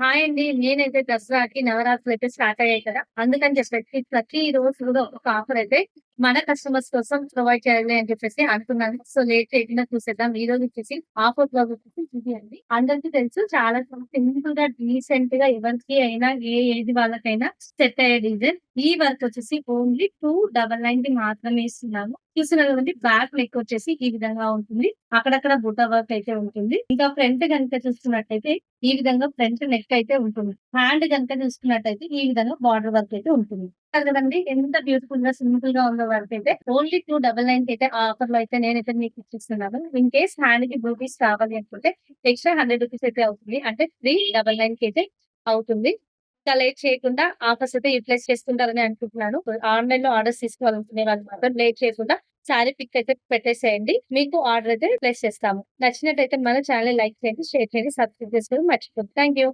Hi అండి. నేనైతే దసరాకి నవరాత్రులయితే స్టార్ట్ అయ్యాయి కదా! అందుకని చెప్పేసి ప్రతి రోజు కూడా ఒక ఆఫర్ అయితే మన కస్టమర్స్ కోసం ప్రొవైడ్ చేయాలి అని చెప్పేసి అనుకున్నాను. సో, లేట్ చేయకుండా చూసేద్దాం. ఈరోజు వచ్చేసి ఆఫర్ బ్లౌజ్ వచ్చేసి ఇది అండి. అందరికీ తెలుసు చాలా సింపుల్‌గా, డీసెంట్‌గా ఎవరికి అయినా ఏ ఏజ్ వాళ్ళకైనా సెట్ అయ్యే డిజైన్. ఈ వర్క్ వచ్చేసి ఓన్లీ 299కి మాత్రమే ఇస్తున్నాము. చూస్తున్నారు కదండీ! బ్యాక్ నెక్ వచ్చేసి ఈ విధంగా ఉంటుంది. అక్కడక్కడ బుట్ట వర్క్ అయితే ఉంటుంది. ఇంకా ఫ్రంట్ గనుక చూస్తున్నట్టయితే ఈ విధంగా ఫ్రంట్ నెక్ అయితే ఉంటుంది. హ్యాండ్ గనుక చూసుకున్నట్టయితే ఈ విధంగా బార్డర్ వర్క్ అయితే ఉంటుంది. కదండీ! ఎంత బ్యూటిఫుల్‌గా, సింపుల్‌గా ఉందో వర్క్ అయితే. ఓన్లీ 299కి అయితే ఆఫర్‌లో అయితే నేనైతే మీకు ఇచ్చేస్తున్నాను. ఇన్ కేస్ హ్యాండ్‌కి బూటీస్ కావాలి అనుకుంటే ఎక్స్‌ట్రా రూ. 100 అయితే అవుతుంది. అంటే 399కి అయితే అవుతుంది. ఇంకా లేట్ చేయకుండా ఆఫర్స్ అయితే యుటిలైజ్ చేసుకుంటారని అనుకుంటున్నాను. ఆన్‌లైన్‌లో ఆర్డర్స్ తీసుకోవాలనుకునే వాళ్ళు మాత్రం లేట్ చేయకుండా సారీ పిక్ అయితే పెట్టేసేయండి. మీకు ఆర్డర్ అయితే ప్లేస్ చేస్తాము. నచ్చినట్టయితే మన ఛానెల్‌ని లైక్ చేయండి, షేర్ చేయండి, సబ్స్క్రైబ్ చేసుకోవడం మర్చిపోద్దు. Thank you.